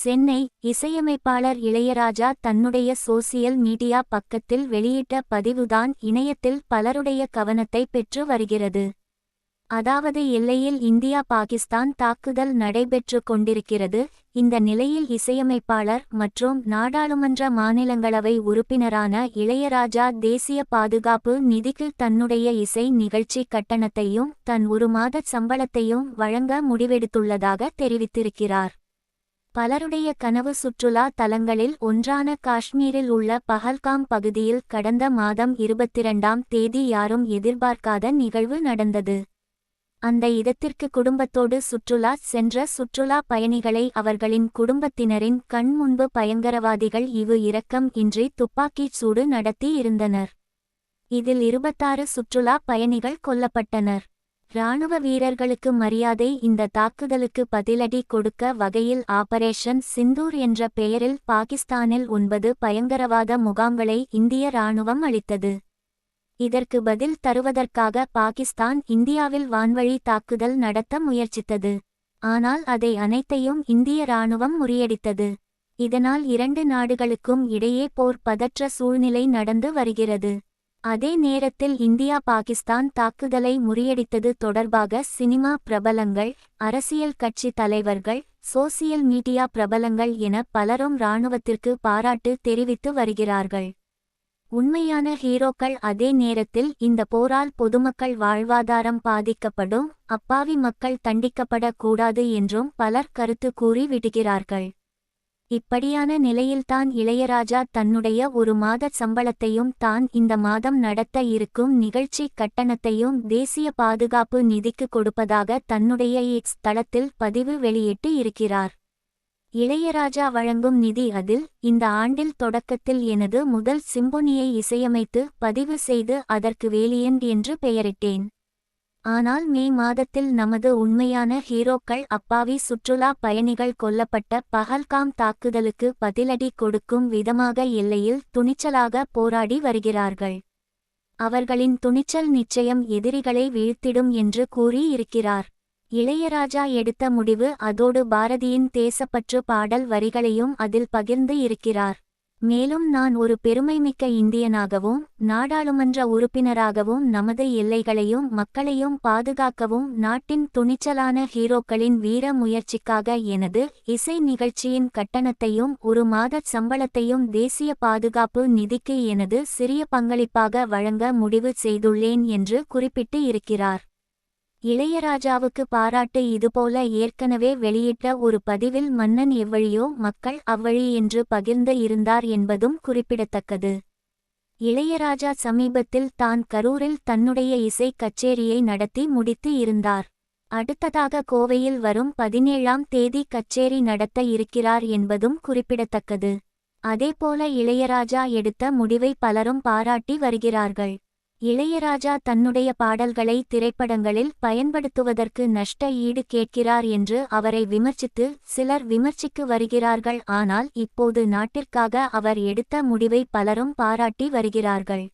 சென்னை. இசையமைப்பாளர் இளையராஜா தன்னுடைய social media பக்கத்தில் வெளியிட்ட பதிவுதான் இணையத்தில் பலருடைய கவனத்தை பெற்று வருகிறது. அதாவது எல்லையில் இந்தியா பாகிஸ்தான் தாக்குதல் நடைபெற்று கொண்டிருக்கிறது. இந்த நிலையில் இசையமைப்பாளர் மற்றும் நாடாளுமன்ற மாநிலங்களவை உறுப்பினரான இளையராஜா தேசிய பாதுகாப்பு நிதிக்கு தன்னுடைய இசை நிகழ்ச்சி கட்டணத்தையும் தன் 1 மாத சம்பளத்தையும் வழங்க முடிவெடுத்துள்ளதாக தெரிவித்திருக்கிறார். பலருடைய கனவு சுற்றுலா தலங்களில் ஒன்றான காஷ்மீரில் உள்ள பஹல்காம் பகுதியில் கடந்த மாதம் 22ஆம் தேதி யாரும் எதிர்பார்க்காத நிகழ்வு நடந்தது. அந்த இடத்திற்கு குடும்பத்தோடு சுற்றுலா சென்ற சுற்றுலா பயணிகளை அவர்களின் குடும்பத்தினரின் கண் முன்பு பயங்கரவாதிகள் இரக்கம் இன்றி துப்பாக்கிச் சூடு நடத்தி இருந்தனர். இதில் 26 சுற்றுலா பயணிகள் கொல்லப்பட்டனர். இராணுவ வீரர்களுக்கு மரியாதை. இந்த தாக்குதலுக்கு பதிலடி கொடுக்க வகையில் ஆபரேஷன் சிந்தூர் என்ற பெயரில் பாகிஸ்தானில் 9 பயங்கரவாத முகாம்களை இந்திய இராணுவம் அளித்தது. இதற்கு பதில் தருவதற்காக பாகிஸ்தான் இந்தியாவில் வான்வழி தாக்குதல் நடத்த முயற்சித்தது. ஆனால் அதை அனைத்தையும் இந்திய இராணுவம் முறியடித்தது. இதனால் 2 நாடுகளுக்கும் இடையே போர் பதற்ற சூழ்நிலை நடந்து வருகிறது. அதே நேரத்தில் இந்தியா பாகிஸ்தான் தாக்குதலை முறியடித்தது தொடர்பாக சினிமா பிரபலங்கள், அரசியல் கட்சி தலைவர்கள், சோசியல் மீடியா பிரபலங்கள் என பலரும் இராணுவத்திற்கு பாராட்டு தெரிவித்து வருகிறார்கள். உண்மையான ஹீரோக்கள் அதே நேரத்தில் இந்த போரால் பொதுமக்கள் வாழ்வாதாரம் பாதிக்கப்படும், அப்பாவி மக்கள் தண்டிக்கப்படக் கூடாது என்றும் பலர் கருத்து கூறி விடுகிறார்கள். இப்படியான நிலையில்தான் இளையராஜா தன்னுடைய 1 மாத சம்பளத்தையும் தான் இந்த மாதம் நடத்த இருக்கும் நிகழ்ச்சி கட்டணத்தையும் தேசிய பாதுகாப்பு நிதிக்கு கொடுப்பதாக தன்னுடைய எக்ஸ் தளத்தில் பதிவு வெளியிட்டு இருக்கிறார். இளையராஜா வழங்கும் நிதி அதில் இந்த ஆண்டில் தொடக்கத்தில் எனது முதல் சிம்பொனியை இசையமைத்து பதிவு செய்து அதற்கு வேலியண்ட் என்று பெயரிட்டேன். ஆனால் மே மாதத்தில் நமது உண்மையான ஹீரோக்கள் அப்பாவி சுற்றுலா பயணிகள் கொல்லப்பட்ட பஹல்காம் தாக்குதலுக்கு பதிலடி கொடுக்கும் விதமாக எல்லையில் துணிச்சலாக போராடி வருகிறார்கள். அவர்களின் துணிச்சல் நிச்சயம் எதிரிகளை வீழ்த்திடும் என்று கூறி இருக்கிறார். இளையராஜா எடுத்த முடிவு. அதோடு பாரதியின் தேசப்பற்று பாடல் வரிகளையும் அதில் பகிர்ந்து இருக்கிறார். மேலும் நான் ஒரு பெருமைமிக்க இந்தியனாகவும் நாடாளுமன்ற உறுப்பினராகவும் நமது எல்லைகளையும் மக்களையும் பாதுகாக்கவும் நாட்டின் துணிச்சலான ஹீரோக்களின் வீர முயற்சிக்காக எனது இசை நிகழ்ச்சியின் கட்டணத்தையும் 1 மாத சம்பளத்தையும் தேசிய பாதுகாப்பு நிதிக்கு எனது சிறிய பங்களிப்பாக வழங்க முடிவு செய்துள்ளேன் என்று குறிப்பிட்டு இருக்கிறார். இளையராஜாவுக்கு பாராட்டு. இதுபோல ஏற்கனவே வெளியிட்ட ஒரு பதிவில் மன்னன் எவ்வழியோ மக்கள் அவ்வழி என்று பகிர்ந்து இருந்தார் என்பதும் குறிப்பிடத்தக்கது. இளையராஜா சமீபத்தில் தான் கரூரில் தன்னுடைய இசை கச்சேரியை நடத்தி முடித்து இருந்தார். அடுத்ததாக கோவையில் வரும் 17ஆம் தேதி கச்சேரி நடத்த இருக்கிறார் என்பதும் குறிப்பிடத்தக்கது. அதேபோல இளையராஜா எடுத்த முடிவை பலரும் பாராட்டி வருகிறார்கள். இளையராஜா தன்னுடைய பாடல்களை திரைப்படங்களில் பயன்படுத்துவதற்கு நஷ்ட ஈடு கேட்கிறார் என்று அவரை விமர்சித்து சிலர் விமர்சித்து வருகிறார்கள். ஆனால் இப்போது நாட்டிற்காக அவர் எடுத்த முடிவை பலரும் பாராட்டி வருகிறார்கள்.